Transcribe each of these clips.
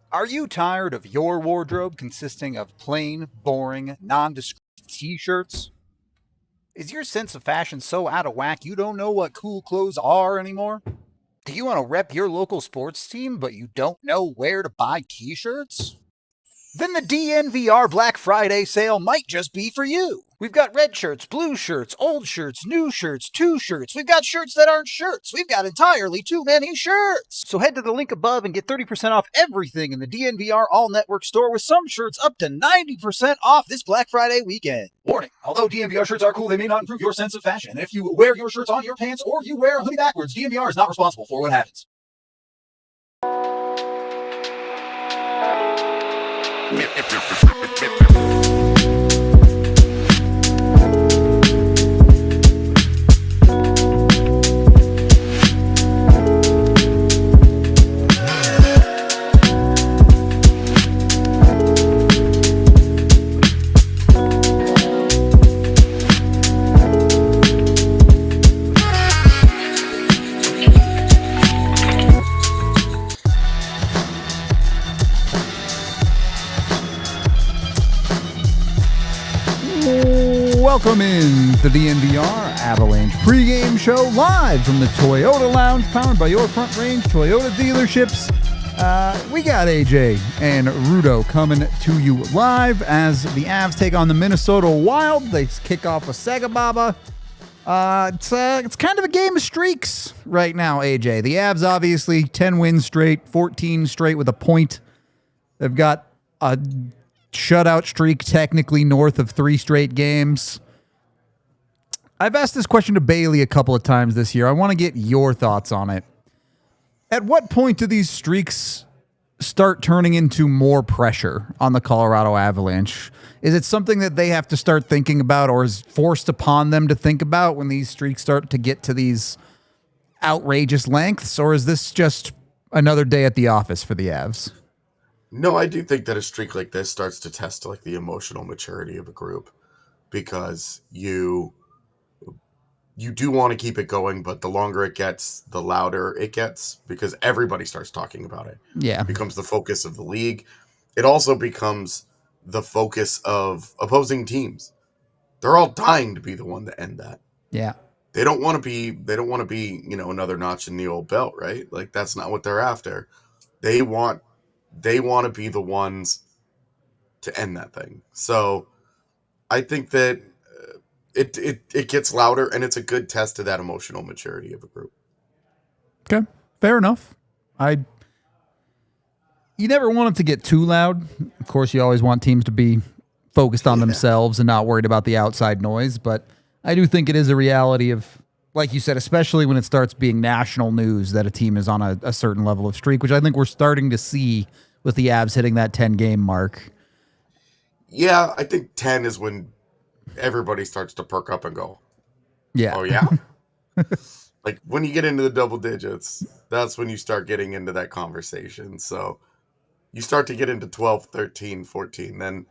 Are you tired of your wardrobe consisting of plain, boring, nondescript t-shirts? Is your sense of fashion so out of whack you don't know what cool clothes are anymore? Do you want to rep your local sports team but you don't know where to buy t-shirts? Then the DNVR Black Friday sale might just be for you. We've got red shirts, blue shirts, old shirts, new shirts, two shirts. We've got shirts that aren't shirts. We've got entirely too many shirts. So head to the link above and get 30% off everything in the DNVR All Network store with some shirts up to 90% off this Black Friday weekend. Warning, although DNVR shirts are cool, they may not improve your sense of fashion. And if you wear your shirts on your pants or you wear a hoodie backwards, DNVR is not responsible for what happens. Welcome in the DNVR Avalanche pregame show live from the Toyota Lounge, powered by your Front Range Toyota dealerships. We got AJ and Rudo coming to you live as the Avs take on the Minnesota Wild. They kick off a Sagababa. It's kind of a game of streaks right now, AJ. The Avs obviously 10 wins straight, 14 straight with a point. They've got a shutout streak technically north of 3 straight games. I've asked this question to Bailey a couple of times this year. I want to get your thoughts on it. At what point do these streaks start turning into more pressure on the Colorado Avalanche? Is it something that they have to start thinking about or is forced upon them to think about when these streaks start to get to these outrageous lengths? Or is this just another day at the office for the Avs? No, I do think that a streak like this starts to test like the emotional maturity of a group, because you do want to keep it going, but the longer it gets, the louder it gets, because everybody starts talking about it. Yeah. It becomes the focus of the league. It also becomes the focus of opposing teams. They're all dying to be the one to end that. Yeah. They don't want to be, another notch in the old belt, right? Like, that's not what they're after. They want to be the ones to end that thing. So I think that it gets louder, and it's a good test of that emotional maturity of a group. Okay, fair enough. You never want it to get too loud. Of course, you always want teams to be focused on themselves and not worried about the outside noise. But I do think it is a reality of, like you said, especially when it starts being national news that a team is on a certain level of streak, which I think we're starting to see with the Avs hitting that 10-game mark. Yeah, I think 10 is when everybody starts to perk up and go, yeah. Oh, yeah? Like, when you get into the double digits, that's when you start getting into that conversation. So you start to get into 12, 13, 14,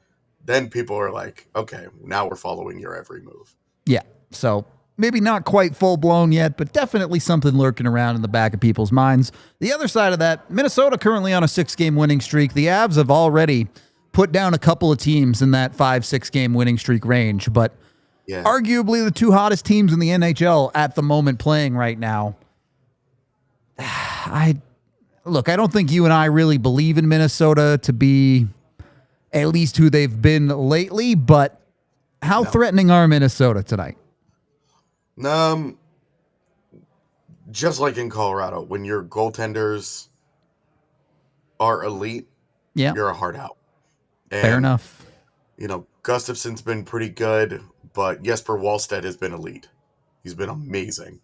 then people are like, okay, now we're following your every move. Yeah, so maybe not quite full-blown yet, but definitely something lurking around in the back of people's minds. The other side of that, Minnesota currently on a 6-game winning streak. The Avs have already put down a couple of teams in that 5-6 game winning streak range, but arguably the two hottest teams in the NHL at the moment playing right now. I don't think you and I really believe in Minnesota to be at least who they've been lately, but how threatening are Minnesota tonight? Just like in Colorado, when your goaltenders are elite, you're a hard out. And, fair enough. Gustafson's been pretty good, but Jesper Wallstedt has been elite. He's been amazing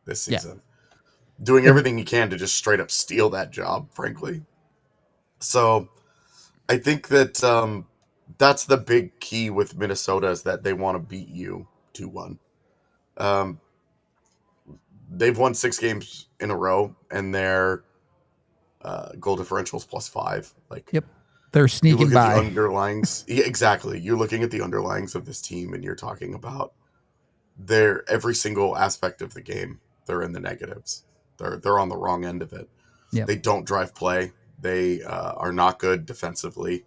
this season. Doing everything he can to just straight up steal that job, frankly. So I think that that's the big key with Minnesota, is that they want to beat you 2-1. They've won 6 games in a row, and their goal differential is +5. They're sneaking by. The underlyings. Yeah, exactly. You're looking at the underlyings of this team, and you're talking about every single aspect of the game. They're in the negatives. They're on the wrong end of it. Yep. They don't drive play. They are not good defensively.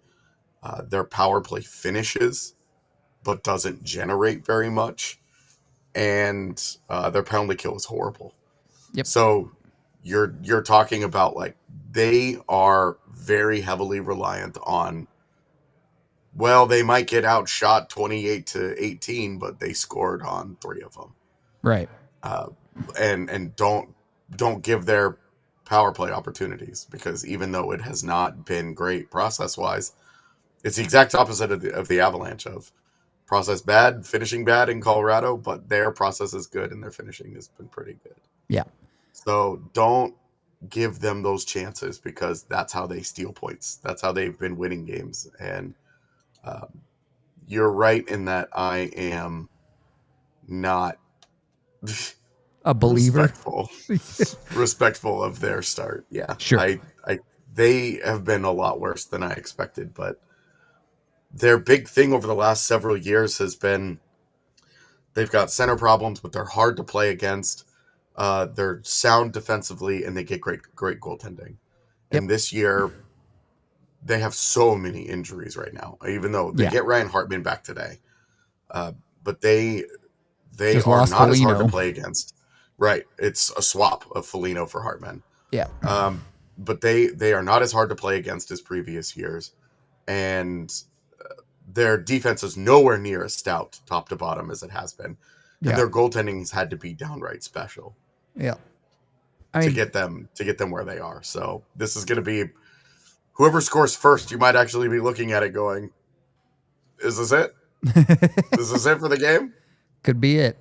Their power play finishes, but doesn't generate very much. And their penalty kill is horrible. Yep. So you're talking about like they are very heavily reliant on, well, they might get outshot 28-18, but they scored on 3 of them. Right. And don't give their power play opportunities, because even though it has not been great process wise, it's the exact opposite of the Avalanche of process bad, finishing bad in Colorado, but their process is good and their finishing has been pretty good. Yeah. So don't give them those chances, because that's how they steal points. That's how they've been winning games. And you're right in that I am not A believer. respectful of their start. Yeah. Sure. They have been a lot worse than I expected, but their big thing over the last several years has been they've got center problems, but they're hard to play against. They're sound defensively, and they get great goaltending. Yep. And this year, they have so many injuries right now, even though they get Ryan Hartman back today. But they Just are lost not as hard Foligno. to play against. Right. It's a swap of Foligno for Hartman. Yeah. But they are not as hard to play against as previous years. And their defense is nowhere near as stout top to bottom as it has been. And their goaltending has had to be downright special. Yeah. To get them where they are. So this is going to be whoever scores first. You might actually be looking at it going, "Is this it? Is this it for the game?" Could be it.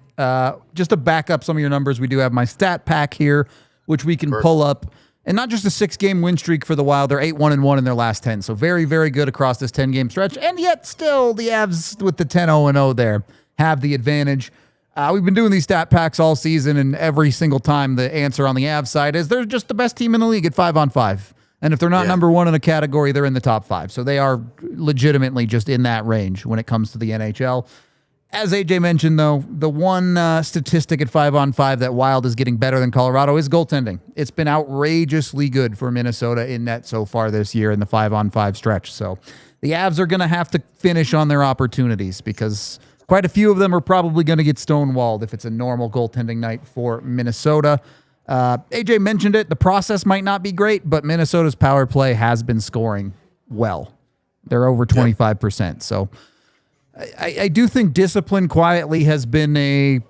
Just to back up some of your numbers, we do have my stat pack here, which we can pull up. And not just a 6-game win streak for the Wild. They're 8-1-1 in their last 10. So very, very good across this 10-game stretch. And yet still the Avs with the 10-0-0 there have the advantage. We've been doing these stat packs all season, and every single time the answer on the Avs side is they're just the best team in the league at 5-on-5. And if they're not number one in a category, they're in the top 5. So they are legitimately just in that range when it comes to the NHL. As AJ mentioned, though, the one statistic at 5-on-5 that Wild is getting better than Colorado is goaltending. It's been outrageously good for Minnesota in net so far this year in the 5-on-5 stretch. So the Avs are going to have to finish on their opportunities, because quite a few of them are probably going to get stonewalled if it's a normal goaltending night for Minnesota. AJ mentioned it. The process might not be great, but Minnesota's power play has been scoring well. They're over 25%. So I do think discipline quietly has been a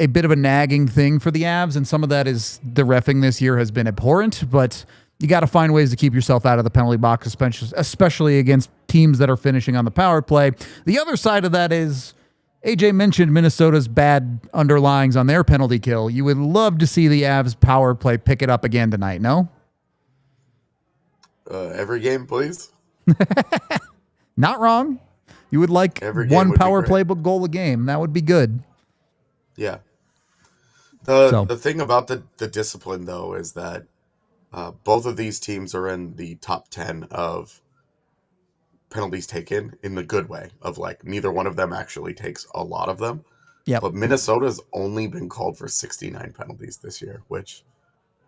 bit of a nagging thing for the Avs, and some of that is the reffing this year has been abhorrent, but you got to find ways to keep yourself out of the penalty box, especially against teams that are finishing on the power play. The other side of that is AJ mentioned Minnesota's bad underlyings on their penalty kill. You would love to see the Avs power play pick it up again tonight, no? Every game, please. Not wrong. You would like one power play goal a game. That would be good. Yeah. The thing about the discipline, though, is that both of these teams are in the top 10 of penalties taken in the good way, of like neither one of them actually takes a lot of them. Yeah. But Minnesota's only been called for 69 penalties this year, which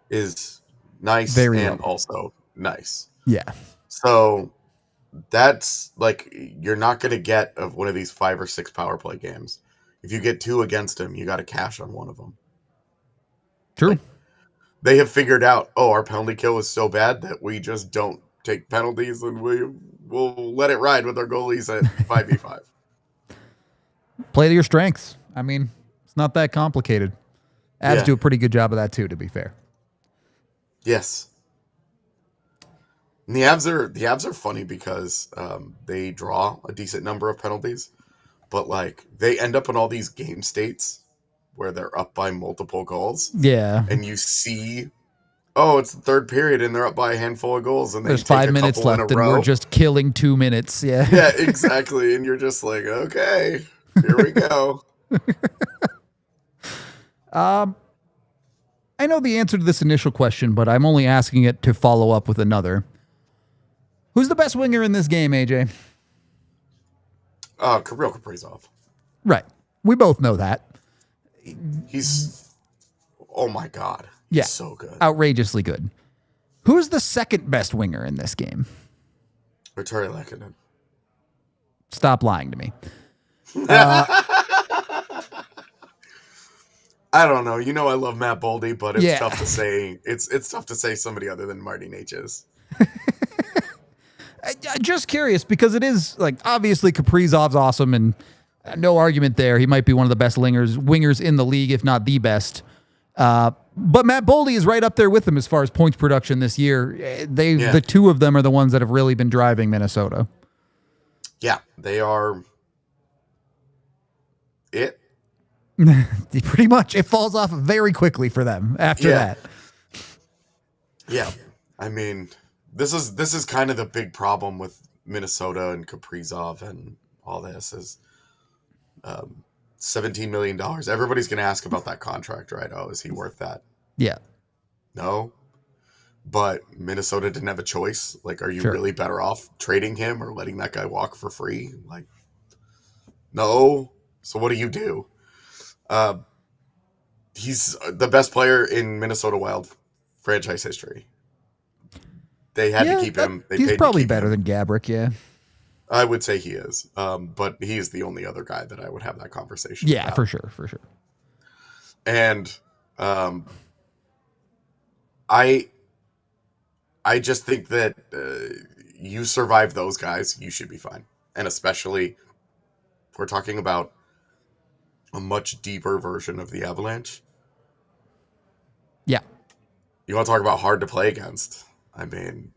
is nice and also nice. Yeah. So that's like, you're not going to get of one of these 5 or 6 power play games. If you get 2 against them, you got to cash on one of them. True. Like, they have figured out, our penalty kill is so bad that we just don't take penalties, and we'll let it ride with our goalies at 5v5. Play to your strengths. I mean, it's not that complicated. Avs do a pretty good job of that too, to be fair. Yes. And the Avs are funny because they draw a decent number of penalties, but like they end up in all these game states where they're up by multiple goals. Yeah. And you see, it's the third period and they're up by a handful of goals, and there's 5 minutes left and we're just killing 2 minutes. Yeah. Yeah, exactly. And you're just like, okay, here we go. I know the answer to this initial question, but I'm only asking it to follow up with another. Who's the best winger in this game, AJ? Kirill Kaprizov. Right. We both know that. He's, oh my God. He's so good. Outrageously good. Who's the second best winger in this game? Arturi Lehkonen. Stop lying to me. I don't know. You know I love Matt Boldy, but it's tough to say. It's tough to say somebody other than Marty Natchez. Just curious, because it is, like, obviously Kaprizov's awesome, and no argument there. He might be one of the best wingers in the league, if not the best. But Matt Boldy is right up there with him as far as points production this year. The two of them are the ones that have really been driving Minnesota. Yeah, they are it. Pretty much. It falls off very quickly for them after that. Yeah. I mean, this is kind of the big problem with Minnesota and Kaprizov and all this is $17 million. Everybody's going to ask about that contract, right? Oh, is he worth that? Yeah. No. But Minnesota didn't have a choice. Like, are you really better off trading him or letting that guy walk for free? Like, no. So what do? He's the best player in Minnesota Wild franchise history. They had to keep him. He's probably better than Gaborik, yeah. I would say he is. But he's the only other guy that I would have that conversation about. For sure. And I just think that you survive those guys, you should be fine. And especially if we're talking about a much deeper version of the Avalanche. Yeah. You want to talk about hard to play against? I mean,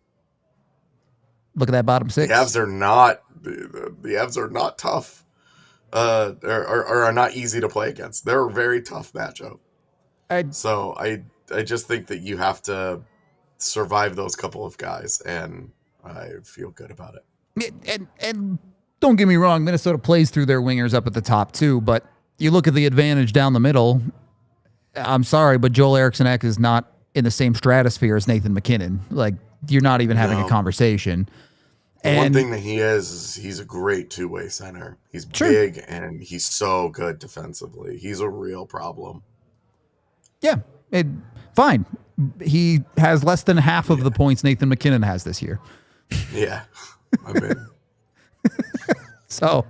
look at that bottom six. The Avs are not tough. Or are not easy to play against. They're a very tough matchup. So I just think that you have to survive those couple of guys, and I feel good about it. And don't get me wrong, Minnesota plays through their wingers up at the top too, but you look at the advantage down the middle. I'm sorry, but Joel Eriksson-Ek is not in the same stratosphere as Nathan MacKinnon. Like, you're not even having a conversation. And one thing that he is he's a great two-way center. He's big, and he's so good defensively. He's a real problem. Yeah, fine. He has less than half of the points Nathan MacKinnon has this year. Yeah, I mean, so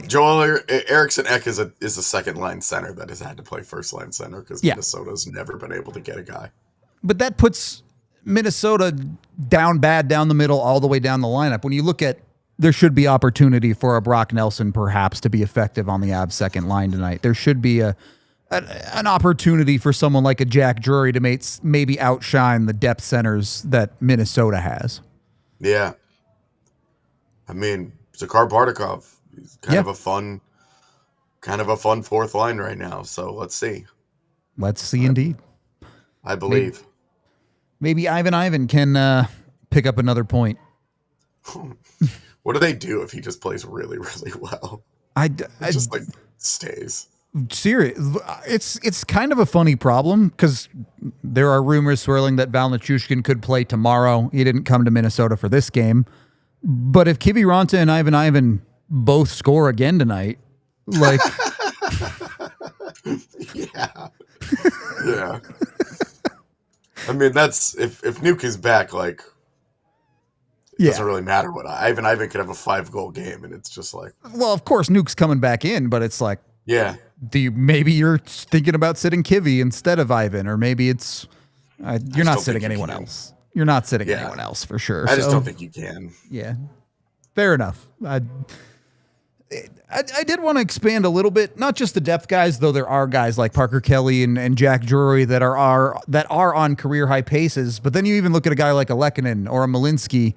Joel Eriksson-Ek is a second line center that has had to play first line center because Minnesota's never been able to get a guy. But that puts Minnesota down bad down the middle all the way down the lineup. When you look at, there should be opportunity for a Brock Nelson perhaps to be effective on the Avs second line tonight. There should be an opportunity for someone like a Jack Drury to maybe outshine the depth centers that Minnesota has. Yeah. I mean, Zakhar Bardakov, he's kind of a fun fourth line right now. So let's see. Let's see indeed. I believe. Maybe Ivan can pick up another point. What do they do if he just plays really, really well? Just stays. Serious. It's kind of a funny problem because there are rumors swirling that Val Nichushkin could play tomorrow. He didn't come to Minnesota for this game. But if Kiviranta and Ivan both score again tonight, like... Yeah. I mean, that's... If Nuke is back, like... It doesn't really matter what Ivan could have a 5-goal game, and it's just like... Well, of course, Nuke's coming back in, but it's like... Yeah. Maybe you're thinking about sitting Kivy instead of Ivan, or maybe it's... you're not sitting anyone else. You're not sitting anyone else, for sure. I just don't think you can. Yeah. Fair enough. I did want to expand a little bit, not just the depth guys, though there are guys like Parker Kelly and Jack Drury that are on career high paces. But then you even look at a guy like a Lehkonen or a Malinsky.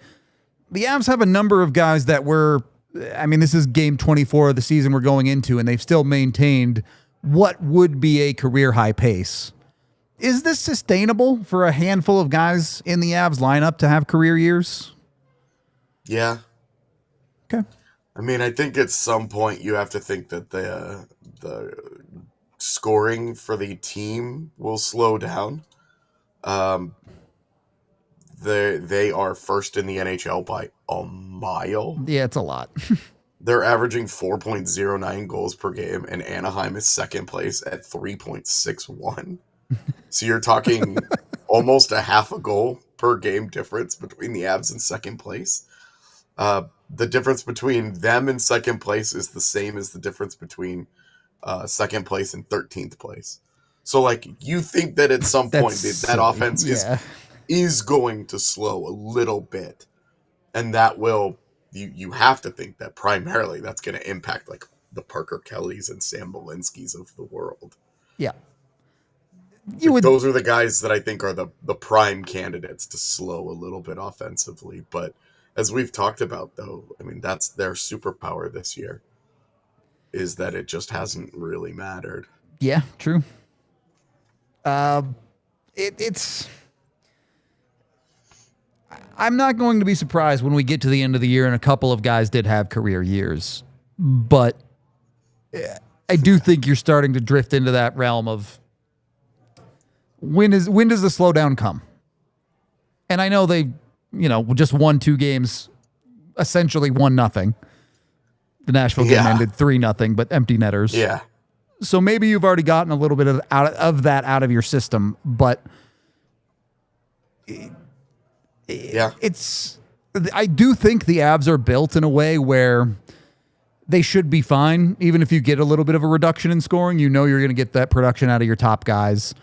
The Avs have a number of guys that this is game 24 of the season we're going into, and they've still maintained what would be a career high pace. Is this sustainable for a handful of guys in the Avs lineup to have career years? Yeah. Okay. I mean, I think at some point you have to think that the scoring for the team will slow down. They are first in the NHL by a mile. Yeah, it's a lot. They're averaging 4.09 goals per game, and Anaheim is second place at 3.61. So you're talking almost a half a goal per game difference between the Avs and second place. The difference between them and second place is the same as the difference between second place and 13th place. So, like, you think that at some point that offense is going to slow a little bit, and that will you have to think that primarily that's going to impact like the Parker Kellys and Sam Malinskys of the world. Yeah. Those are the guys that I think are the prime candidates to slow a little bit offensively. But as we've talked about, though, I mean, that's their superpower this year, is that it just hasn't really mattered. Yeah, true. It's... I'm not going to be surprised when we get to the end of the year and a couple of guys did have career years. But I do think you're starting to drift into that realm of when does the slowdown come? And I know they, just won 2 games, essentially 1-0. The Nashville game ended 3-0, but empty netters. Yeah. So maybe you've already gotten a little bit of that out of your system, but I do think the Avs are built in a way where they should be fine. Even if you get a little bit of a reduction in scoring, you're going to get that production out of your top guys.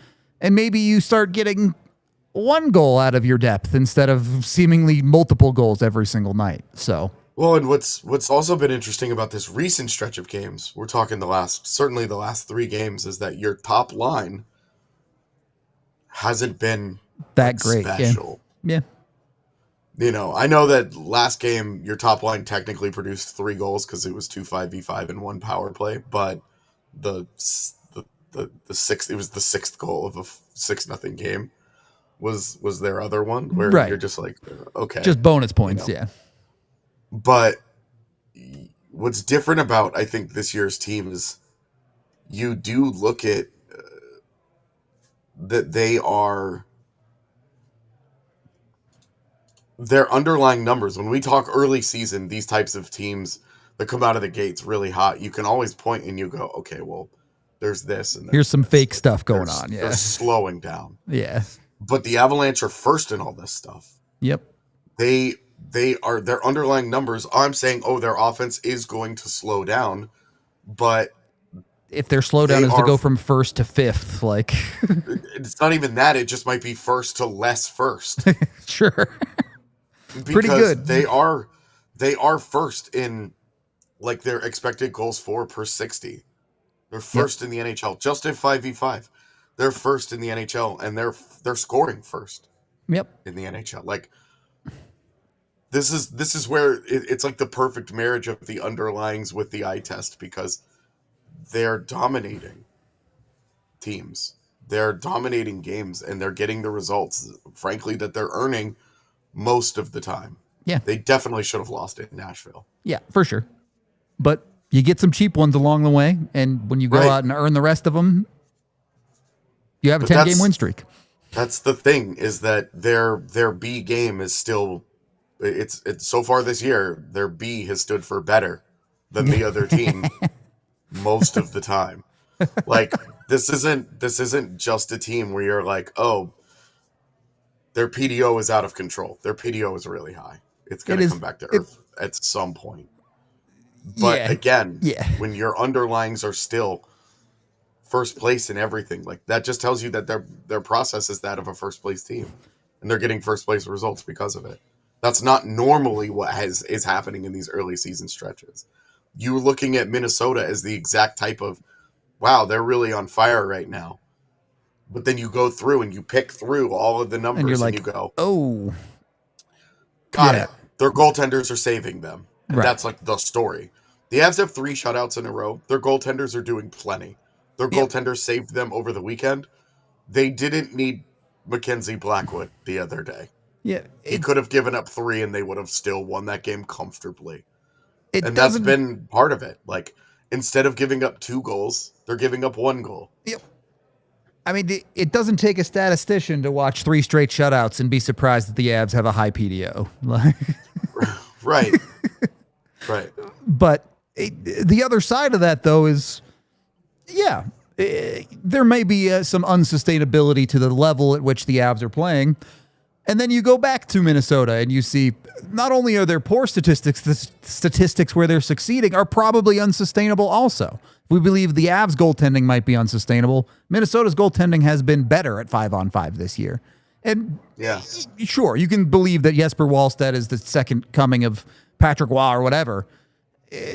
And maybe you start getting 1 goal out of your depth instead of seemingly multiple goals every single night. So, well, and what's also been interesting about this recent stretch of games, we're talking certainly the last 3 games, is that your top line hasn't been that great. Special. Yeah. I know that last game your top line technically produced 3 goals because it was 2 5v5 and 1 power play, but the sixth, it was the 6th goal of a 6-0 game was their other one where you're just like, okay, just bonus points. Yeah. But what's different about, I think, this year's team is you do look at that their underlying numbers. When we talk early season, these types of teams that come out of the gates really hot, you can always point and you go, okay, well, there's this and here's some fake stuff going on. Yeah, they're slowing down. Yeah, but the Avalanche are first in all this stuff. Yep, they are, their underlying numbers. I'm saying, their offense is going to slow down, but if their slowdown is to go from first to fifth, like it's not even that. It just might be first to less first. Sure. Because pretty good. They are first in like their expected goals for per 60. They're first in the NHL, just in 5v5. They're first in the NHL, and they're scoring first. Yep. In the NHL, like this is where it's like the perfect marriage of the underlyings with the eye test, because they're dominating teams, they're dominating games, and they're getting the results, frankly, that they're earning most of the time. Yeah. They definitely should have lost it in Nashville. Yeah, for sure. But you get some cheap ones along the way, and when you go out and earn the rest of them, you have a 10-game win streak. That's the thing, is that their B game is still, it's so far this year, their B has stood for better than the other team most of the time. Like this isn't just a team where you're like, oh, their PDO is out of control. Their PDO is really high. It's going to come back to earth at some point. But again, when your underlyings are still first place in everything, like that just tells you that their process is that of a first place team, and they're getting first place results because of it. That's not normally what is happening in these early season stretches. You're looking at Minnesota as the exact type of, wow, they're really on fire right now. But then you go through and you pick through all of the numbers, and you're like, you go, oh, got it. Their goaltenders are saving them. And that's like the story. The Avs have 3 shutouts in a row. Their goaltenders are doing plenty. Their goaltenders saved them over the weekend. They didn't need Mackenzie Blackwood the other day. Yeah. He could have given up 3 and they would have still won that game comfortably. And that's been part of it. Like, instead of giving up 2 goals, they're giving up 1 goal. Yep. I mean, it doesn't take a statistician to watch 3 straight shutouts and be surprised that the Avs have a high PDO. Right. Right. But the other side of that, though, is, there may be some unsustainability to the level at which the Avs are playing. And then you go back to Minnesota and you see not only are there poor statistics, the statistics where they're succeeding are probably unsustainable also. If we believe the Avs goaltending might be unsustainable, Minnesota's goaltending has been better at 5-on-5 this year. And sure, you can believe that Jesper Wallstedt is the second coming of Patrick Waugh or whatever.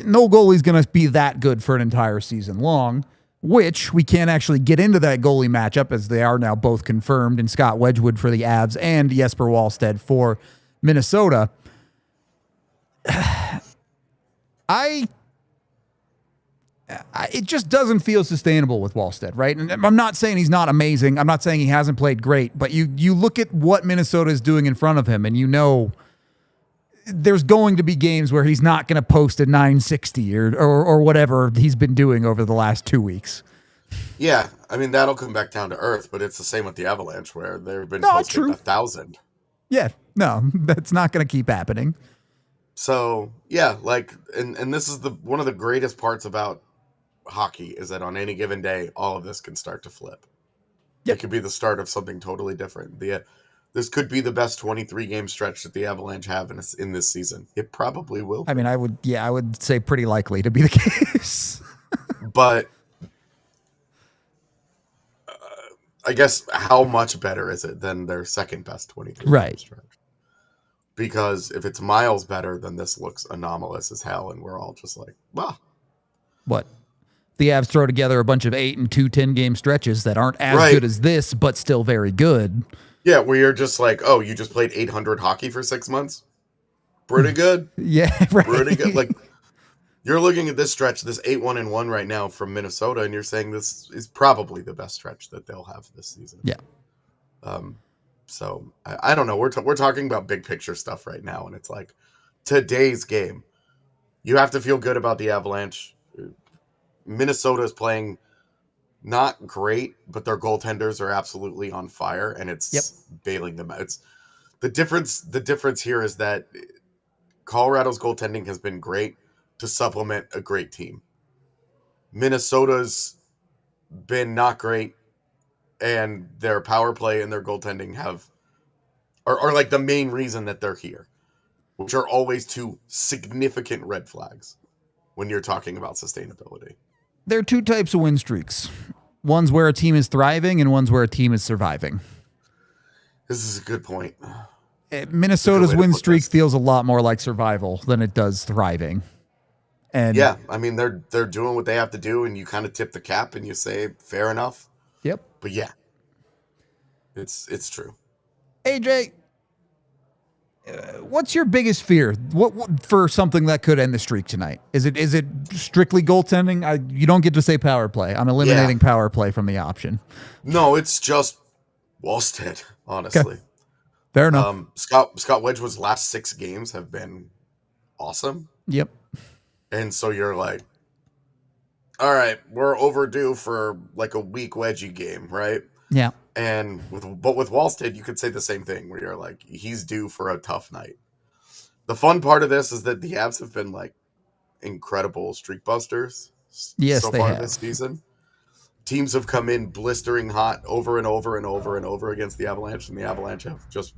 No goalie's going to be that good for an entire season long, which we can't actually get into that goalie matchup as they are now both confirmed in Scott Wedgwood for the Avs and Jesper Wallstedt for Minnesota. It just doesn't feel sustainable with Wallstedt, right? And I'm not saying he's not amazing. I'm not saying he hasn't played great, but you look at what Minnesota is doing in front of him and you know there's going to be games where he's not going to post a 960 or whatever he's been doing over the last 2 weeks. Yeah, I mean, that'll come back down to earth, but it's the same with the Avalanche where they've been posting 1,000. Yeah, no, that's not going to keep happening. So, yeah, like, and this is one of the greatest parts about hockey is that on any given day, all of this can start to flip. Yep. It could be the start of something totally different. This could be the best 23-game stretch that the Avalanche have in this season. It probably will. I mean, I would say pretty likely to be the case. But I guess how much better is it than their second best 23-game stretch? Because if it's miles better, then this looks anomalous as hell, and we're all just like, wow. What? The Avs throw together a bunch of 8 and 2 10-game stretches that aren't as good as this, but still very good. Yeah, where you're just like, oh, you just played 800 hockey for 6 months? Pretty good. Yeah, right. Pretty good. Like, you're looking at this stretch, this 8-1-1 right now from Minnesota, and you're saying this is probably the best stretch that they'll have this season. Yeah. So, I don't know. We're talking about big picture stuff right now, and it's like, today's game, you have to feel good about the Avalanche. Minnesota is playing not great, but their goaltenders are absolutely on fire, and it's bailing them out. It's the difference. The difference here is that Colorado's goaltending has been great to supplement a great team. Minnesota's been not great, and their power play and their goaltending are like the main reason that they're here, which are always two significant red flags when you're talking about sustainability. There are two types of win streaks. One's where a team is thriving and one's where a team is surviving. This is a good point. Minnesota's win streak feels a lot more like survival than it does thriving. And yeah, I mean, they're doing what they have to do, and you kind of tip the cap and you say, fair enough. Yep. But yeah, it's true. AJ, what's your biggest fear? What for something that could end the streak tonight? Is it strictly goaltending? You don't get to say power play. I'm eliminating power play from the option. No, it's just Wallstedt, honestly. Okay. Fair enough. Scott Wedgwood's last 6 games have been awesome. Yep. And so you're like, all right, we're overdue for like a weak wedgie game, right? Yeah. And with Wallstedt, you could say the same thing where you're like, he's due for a tough night. The fun part of this is that the Avs have been like incredible streak busters so far this season. Teams have come in blistering hot over and over and over and over against the Avalanche, and the Avalanche have just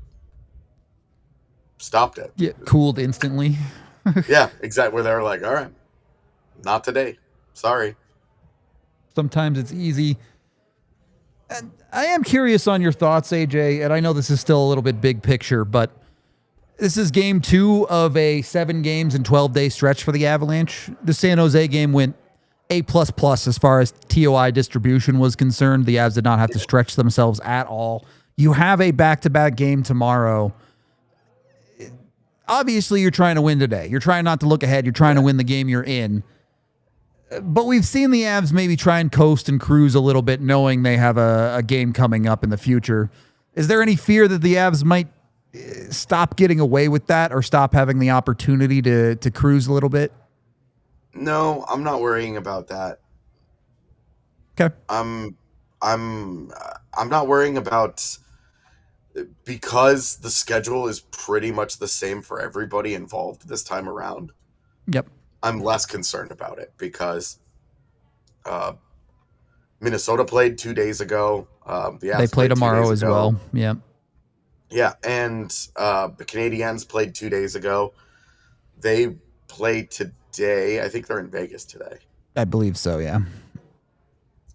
stopped it. Yeah, cooled instantly. Yeah, exactly. Where they're like, all right, not today. Sorry. Sometimes it's easy. And I am curious on your thoughts, AJ, and I know this is still a little bit big picture, but this is game 2 of a 7 games and 12-day stretch for the Avalanche. The San Jose game went A++ as far as TOI distribution was concerned. The Avs did not have to stretch themselves at all. You have a back-to-back game tomorrow. Obviously, you're trying to win today. You're trying not to look ahead. You're trying to win the game you're in. But we've seen the Avs maybe try and coast and cruise a little bit, knowing they have a game coming up in the future. Is there any fear that the Avs might stop getting away with that or stop having the opportunity to cruise a little bit? No, I'm not worrying about that. Okay. I'm not worrying about, because the schedule is pretty much the same for everybody involved this time around. Yep. I'm less concerned about it because Minnesota played 2 days ago. The They Avs play played 2 tomorrow days as ago. well. Yeah. Yeah, and the Canadiens played 2 days ago. They play today. I think they're in Vegas today. I believe so, yeah.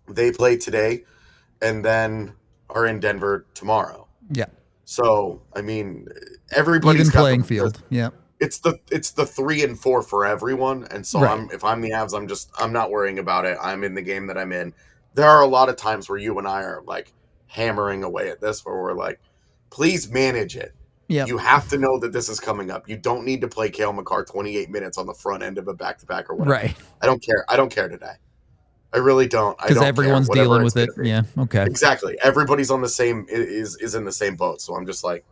They play today and then are in Denver tomorrow. Yeah. So, I mean, everybody's Even got playing field. Yeah. it's the 3 and 4 for everyone. And so Right. if I'm the Avs, I'm not worrying about it. I'm in the game that I'm in. There are a lot of times where you and I are like hammering away at this where we're like, please manage it. Yep. You have to know that this is coming up. You don't need to play Cale Makar 28 minutes on the front end of a back-to-back or whatever. Right. I don't care. I don't care today. I really don't. I Because don't everyone's care, dealing it's with it. gonna be. Yeah. Okay. Exactly. Everybody's on the same is in the same boat. So I'm just like,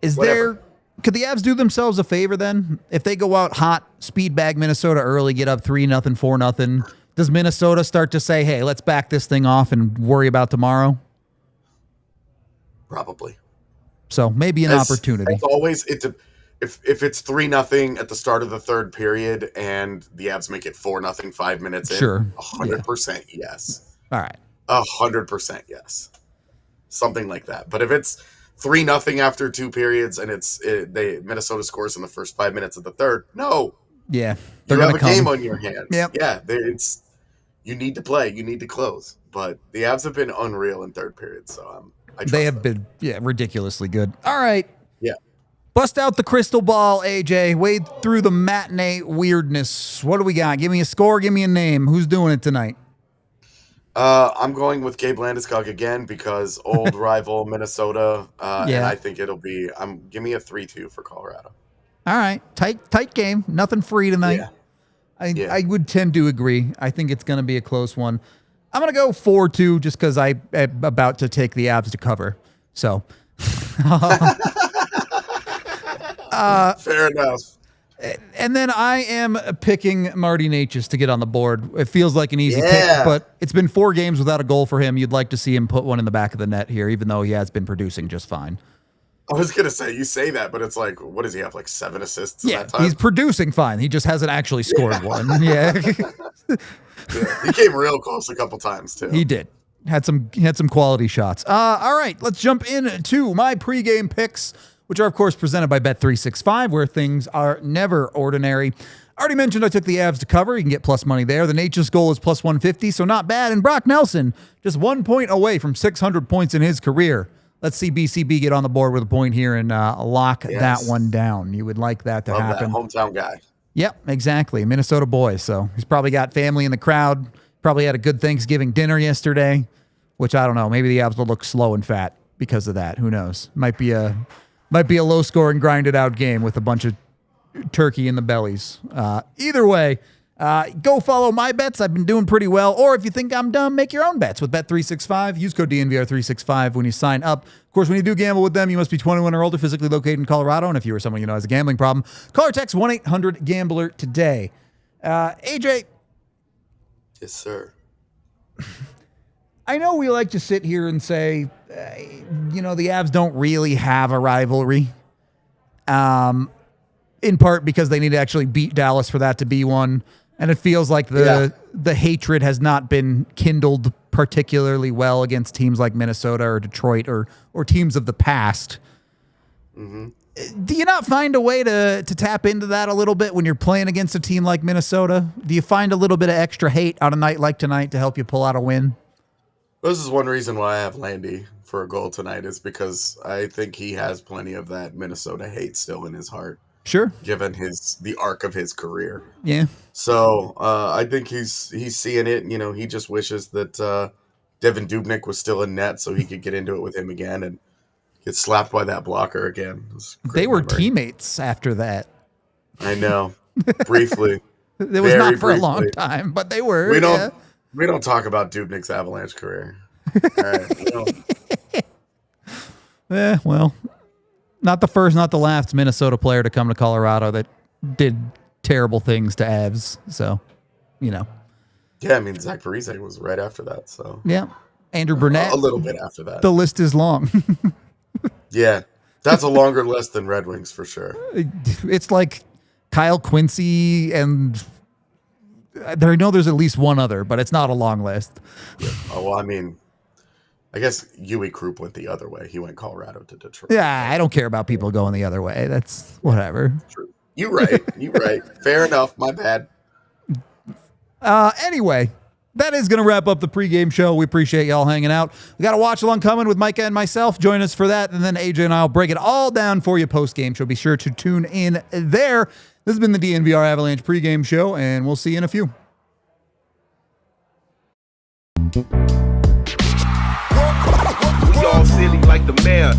Could the Avs do themselves a favor then? If they go out hot, speed bag Minnesota early, get up 3-0, 4-0, does Minnesota start to say, hey, let's back this thing off and worry about tomorrow? probably. So maybe an opportunity. As always, if it's 3-0 at the start of the third period and the Avs make it 4-0 5 minutes in, Sure. 100% yes. All right. 100% yes. Something like that. But if it's 3-0 after 2 periods and Minnesota scores in the first 5 minutes of the third, no. Yeah. You have a game on your hands. Yep. Yeah, you need to play. You need to close. But the Avs have been unreal in third period, so they have been ridiculously good. All right. Yeah. Bust out the crystal ball, AJ. Wade through the matinee weirdness. What do we got? Give me a score. Give me a name. Who's doing it tonight? I'm going with Gabe Landeskog again because old rival Minnesota. And I think it'll be. Give me a 3-2 for Colorado. All right, tight game. Nothing free tonight. Yeah. I would tend to agree. I think it's going to be a close one. I'm going to go 4-2 just because I'm about to take the Avs to cover. So. Fair enough. And then I am picking Marty Necas to get on the board. It feels like an easy pick, but it's been 4 games without a goal for him. You'd like to see him put one in the back of the net here, even though he has been producing just fine. I was going to say, you say that, but it's like, what does he have, like 7 assists in that time? He's producing fine. He just hasn't actually scored one. Yeah. He came real close a couple times, too. He did. Had some quality shots. All right, let's jump into my pregame picks, which are, of course, presented by Bet365, where things are never ordinary. I already mentioned I took the Avs to cover. You can get plus money there. The Nature's goal is plus 150, so not bad. And Brock Nelson, just 1 point away from 600 points in his career. Let's see BCB get on the board with a point here and lock that one down. You would like that to happen. That hometown guy. Yep, exactly. Minnesota boy. So he's probably got family in the crowd. Probably had a good Thanksgiving dinner yesterday, which I don't know. Maybe the Avs will look slow and fat because of that. Who knows? Might be a low-scoring, grinded-out game with a bunch of turkey in the bellies. Either way, go follow my bets. I've been doing pretty well. Or if you think I'm dumb, make your own bets with Bet365. Use code DNVR365 when you sign up. Of course, when you do gamble with them, you must be 21 or older, physically located in Colorado. And if you or someone you know has a gambling problem, call or text 1-800-GAMBLER today. AJ. Yes, sir. I know we like to sit here and say, the Avs don't really have a rivalry. In part because they need to actually beat Dallas for that to be one. And it feels like the hatred has not been kindled particularly well against teams like Minnesota or Detroit or teams of the past. Mm-hmm. Do you not find a way to tap into that a little bit when you're playing against a team like Minnesota? Do you find a little bit of extra hate on a night like tonight to help you pull out a win? This is one reason why I have Landy for a goal tonight is because I think he has plenty of that Minnesota hate still in his heart. Sure. Given the arc of his career. Yeah. So I think he's seeing it. He just wishes that Devin Dubnyk was still in net so he could get into it with him again and get slapped by that blocker again. They were teammates after that. I know. Briefly. It was not for a long time, but they were. We don't talk about Dubnyk's Avalanche career. All right. Well, not the first, not the last Minnesota player to come to Colorado that did terrible things to Avs. So, Yeah, I mean, Zach Parise was right after that. So yeah, Andrew Burnett. A little bit after that. The list is long. Yeah, that's a longer list than Red Wings for sure. It's like Kyle Quincy and I know there's at least one other, but it's not a long list. Oh, well, I mean, I guess Yui Krupp went the other way. He went Colorado to Detroit. Yeah, I don't care about people going the other way. That's whatever. True. You're right. You're right. Fair enough. My bad. Anyway, that is going to wrap up the pregame show. We appreciate y'all hanging out. We got a watch along coming with Micah and myself. Join us for that. And then AJ and I will break it all down for you post-game. So be sure to tune in there. This has been the DNVR Avalanche pregame show, and we'll see you in a few. We all silly like the mayor.